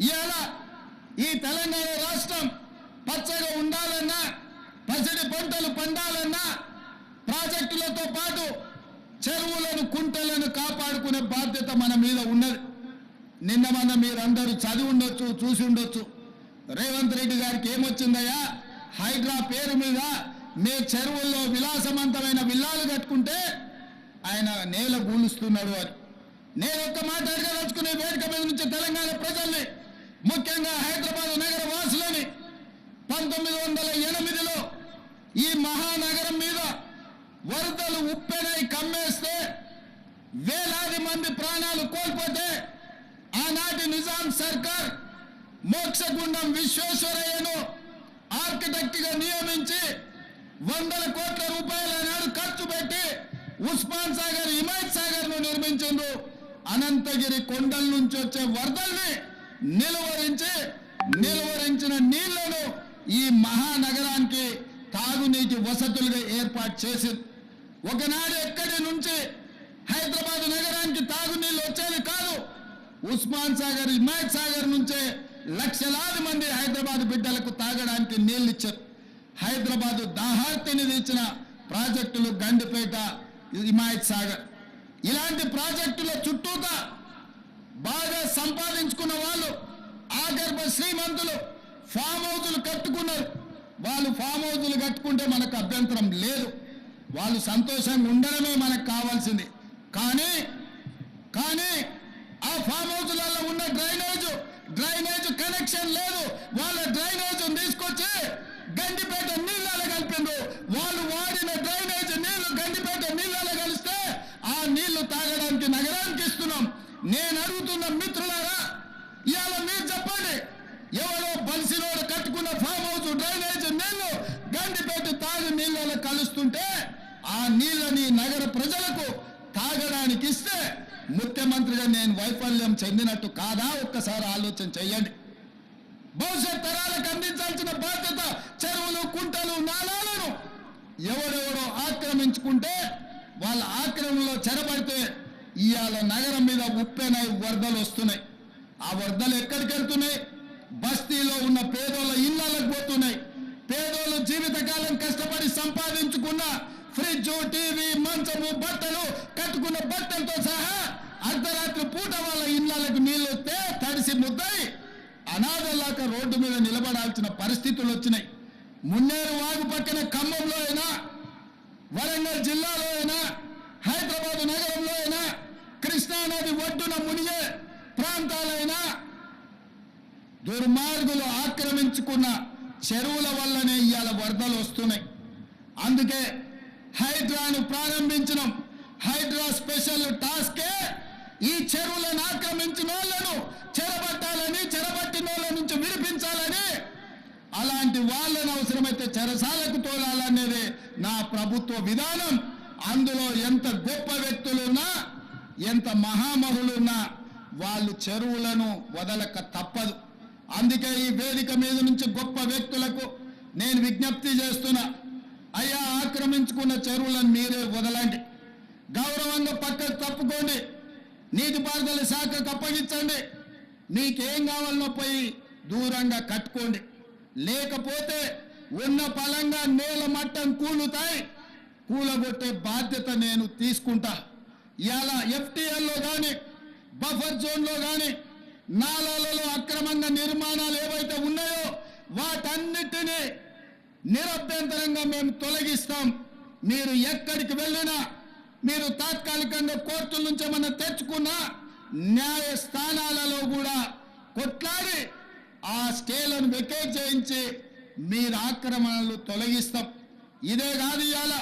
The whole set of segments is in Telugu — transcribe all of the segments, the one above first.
ఇవాళ ఈ తెలంగాణ రాష్ట్రం పచ్చగా ఉండాలన్నా, పసిడి పంటలు పండాలన్నా ప్రాజెక్టులతో పాటు చెరువులను, కుంటలను కాపాడుకునే బాధ్యత మన మీద ఉన్నది. నిన్న మన మీరందరూ చదివి ఉండొచ్చు, చూసి ఉండొచ్చు. రేవంత్ రెడ్డి గారికి ఏమొచ్చిందయ్యా, హైడ్రా పేరు మీద మీ చెరువుల్లో విలాసవంతమైన విల్లాలు కట్టుకుంటే ఆయన నేల గూలుస్తున్నాడు అని. నేను ఒక్క మాట అడగదలుచుకునే వేదిక మీద నుంచి తెలంగాణ ప్రజల్ని, ముఖ్యంగా హైదరాబాద్ నగర వాసులని, 1908లో ఈ మహానగరం మీద వరదలు ఉప్పెనై కమ్మేస్తే వేలాది మంది ప్రాణాలు కోల్పోతే ఆనాటి నిజాం సర్కార్ మోక్షగుండం విశ్వేశ్వరయ్యను ఆర్కిటెక్ట్గా నియమించి 100 కోట్ల రూపాయల నాడు ఖర్చు పెట్టి ఉస్మాన్ సాగర్, హిమాయత్ సాగర్ ను నిర్మించిండ్రు. అనంతగిరి కొండల నుంచి వచ్చే వరదల్ని నిలువరించిన నీళ్లను ఈ మహానగరానికి తాగునీటి వసతులుగా ఏర్పాటు చేసింది. ఒకనాడు ఎక్కడి నుంచి హైదరాబాద్ నగరానికి తాగునీళ్ళు వచ్చేది కాదు. ఉస్మాన్ సాగర్, హిమాయత్ సాగర్ నుంచే లక్షలాది మంది హైదరాబాద్ బిడ్డలకు తాగడానికి నీళ్ళు ఇచ్చారు. హైదరాబాద్ దాహార్తిని తీర్చిన ప్రాజెక్టులు గండిపేట, హిమాయత్ సాగర్. ఇలాంటి ప్రాజెక్టుల చుట్టూతా బాగా సంపాదించుకున్న వాళ్ళు, ఆగర్భ శ్రీమంతులు ఫామ్ హౌజులు కట్టుకున్నారు. వాళ్ళు ఫామ్ హౌజులు కట్టుకుంటే మనకు అభ్యంతరం లేదు, వాళ్ళు సంతోషంగా ఉండడమే మనకు కావాల్సింది. కానీ ఆ ఫామ్ హౌజులలో ఉన్న డ్రైనేజ్ కనెక్షన్ లేదు. వాళ్ళ డ్రైనేజ్ తీసుకొచ్చి గండిపేట నీళ్ళలో కలిపిండ్రు. వాళ్ళు వాడిన డ్రైనేజ్ నీళ్లు గండిపేట నీళ్ళలో కలిస్తే ఆ నీళ్లు తాగడానికి నగరానికి ఇస్తున్నాం. నేను అడుగుతున్న మిత్రులారా, ఇవాళ మీరు చెప్పండి, ఎవరో బలిసినోడు కట్టుకున్న ఫామ్ హౌస్ డ్రైనేజ్ నీళ్లు గండిపేట తాగు నీళ్ళలో కలుస్తుంటే ఆ నీళ్ళని నగర ప్రజలకు తాగడానికి ఇస్తే ముఖ్యమంత్రిగా నేను వైఫల్యం చెందినట్టు కాదా? ఒక్కసారి ఆలోచన చెయ్యండి. భవిష్యత్ తరాలకు అందించాల్సిన బాధ్యత చెరువులు, కుంటలు, నాలాలను ఎవరెవరో ఆక్రమించుకుంటే వాళ్ళ ఆక్రమణలో చెరబడితే ఇవాళ నగరం మీద ఉప్పెనై వరదలు వస్తున్నాయి. ఆ వరదలు ఎక్కడికి వెళ్తున్నాయి? బస్తీలో ఉన్న పేదోళ్ళ ఇళ్లకు పోతున్నాయి. పేదోళ్ళు జీవితకాలం కష్టపడి సంపాదించుకున్న ఫ్రిడ్జ్, టీవీ, మంచము, బట్టలు, కట్టుకున్న బట్టలతో సహా అర్ధరాత్రి పూట వాళ్ళ ఇళ్లకు నీళ్ళు వస్తే తడిసి ముద్దయి అనాథలాక రోడ్డు మీద నిలబడాల్సిన పరిస్థితులు వచ్చినాయి. మున్నేరు వాగు పక్కన ఖమ్మంలో అయినా, వరంగల్ జిల్లాలో అయినా, హైదరాబాద్ నగరంలో అయినా, కృష్ణానది ఒడ్డున మునిగే ప్రాంతాలైనా దుర్మార్గులు ఆక్రమించుకున్న చెరువుల వల్లనే ఇవాళ వరదలు వస్తున్నాయి. అందుకే హైడ్రాను ప్రారంభించినాం. హైడ్రా స్పెషల్ టాస్కే ఈ చెరువులను ఆక్రమించిన వాళ్ళను చెరబట్టాలని, చెరబట్టిన వాళ్ళ నుంచి విడిపించాలని, అలాంటి వాళ్ళను అవసరమైతే చెరసాలకు తోలాలనేది నా ప్రభుత్వ విధానం. అందులో ఎంత గొప్ప వ్యక్తులున్నా, ఎంత మహామహులున్నా వాళ్ళు చెరువులను వదలక తప్పదు. అందుకే ఈ వేదిక మీద నుంచి గొప్ప వ్యక్తులకు నేను విజ్ఞప్తి చేస్తున్నా, అయ్యా ఆక్రమించుకున్న చెరువులను మీరే వదలండి, గౌరవంగా పక్కకు తప్పుకోండి, నీటిపారుదల శాఖకు అప్పగించండి, మీకేం కావాలనో పోయి దూరంగా కట్టుకోండి. లేకపోతే ఉన్న పలంగా నేల మట్టం కూలగొట్టే బాధ్యత నేను తీసుకుంటా. ఇవాళ ఎఫ్టీఎల్లో కానీ, బఫర్ జోన్లో కానీ, నాలాలలో అక్రమంగా నిర్మాణాలు ఏవైతే ఉన్నాయో వాటన్నిటినీ నిరభ్యంతరంగా మేము తొలగిస్తాం. మీరు ఎక్కడికి వెళ్ళినా, మీరు తాత్కాలికంగా కోర్టుల నుంచి ఏమన్నా తెచ్చుకున్నా న్యాయస్థానాలలో కూడా కొట్లాడి ఆ స్టేలను వెకేట్ చేయించి మీరు ఆక్రమణలు తొలగిస్తాం. ఇదే కాదు, ఇవాళ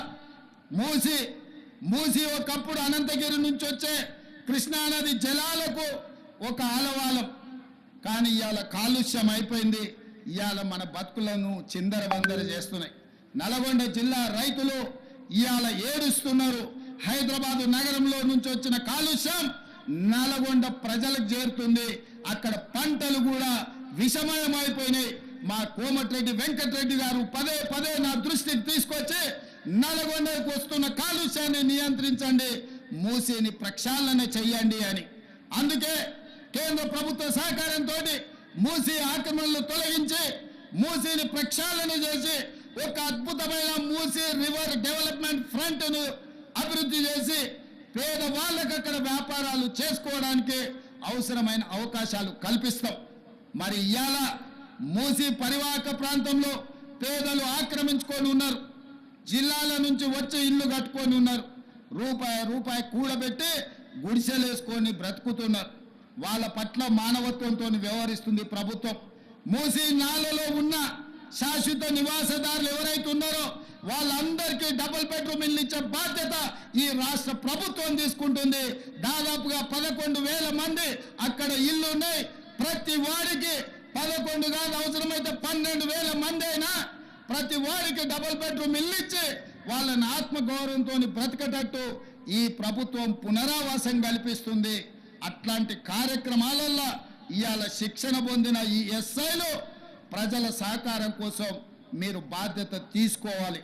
మూసి ఒకప్పుడు అనంతగిరి నుంచి వచ్చే కృష్ణానది జలాలకు ఒక ఆలవాలం. కానీ ఇవాళ కాలుష్యం అయిపోయింది. ఇవాళ మన బతుకులను చిందరవందర చేస్తున్నాయి. నల్గొండ జిల్లా రైతులు ఇవాళ ఏడుస్తున్నారు. హైదరాబాద్ నగరంలో నుంచి వచ్చిన కాలుష్యం నల్గొండ ప్రజలకు చేరుతుంది. అక్కడ పంటలు కూడా విషమయమైపోయినాయి. మా కోమటిరెడ్డి వెంకటరెడ్డి గారు పదే నా దృష్టికి తీసుకొచ్చి నల్గొండకు వస్తున్న కాలుష్యాన్ని నియంత్రించండి, మూసిని ప్రక్షాళన చెయ్యండి అని. అందుకే కేంద్ర ప్రభుత్వ సహకారంతో మూసీ ఆక్రమణలు తొలగించి మూసీని ప్రక్షాళన చేసి ఒక అద్భుతమైన మూసీ రివర్ డెవలప్మెంట్ ఫ్రంట్ ను అభివృద్ధి చేసి పేదవాళ్ళకు అక్కడ వ్యాపారాలు చేసుకోవడానికి అవసరమైన అవకాశాలు కల్పిస్తాం. మరి ఇవాళ మూసీ పరివాహక ప్రాంతంలో పేదలు ఆక్రమించుకొని ఉన్నారు. జిల్లాల నుంచి వచ్చి ఇల్లు కట్టుకొని ఉన్నారు. రూపాయి కూడబెట్టి గుడిసెలు వేసుకొని బ్రతుకుతున్నారు. వాళ్ళ పట్ల మానవత్వంతో వ్యవహరిస్తుంది ప్రభుత్వం. మూసీ నాలలో ఉన్న శాశ్వత నివాసదారులు ఎవరైతే ఉన్నారో వాళ్ళందరికీ డబుల్ బెడ్రూమ్ ఇల్లు ఇచ్చే బాధ్యత ఈ రాష్ట్ర ప్రభుత్వం తీసుకుంటుంది. దాదాపుగా 11,000 మంది అక్కడ ఇల్లు ఉన్నాయి. ప్రతి వాడికి 11 కాదు, అవసరమైతే 12,000 మంది అయినా ప్రతి వాడికి డబుల్ బెడ్రూమ్ ఇల్లు ఇచ్చి వాళ్ళని ఆత్మగౌరవంతో బ్రతకటట్టు ఈ ప్రభుత్వం పునరావాసం కల్పిస్తుంది. అట్లాంటి కార్యక్రమాలలో ఇవాళ శిక్షణ పొందిన ఈ ఎస్ఐలు ప్రజల సహకారం కోసం మీరు బాధ్యత తీసుకోవాలి.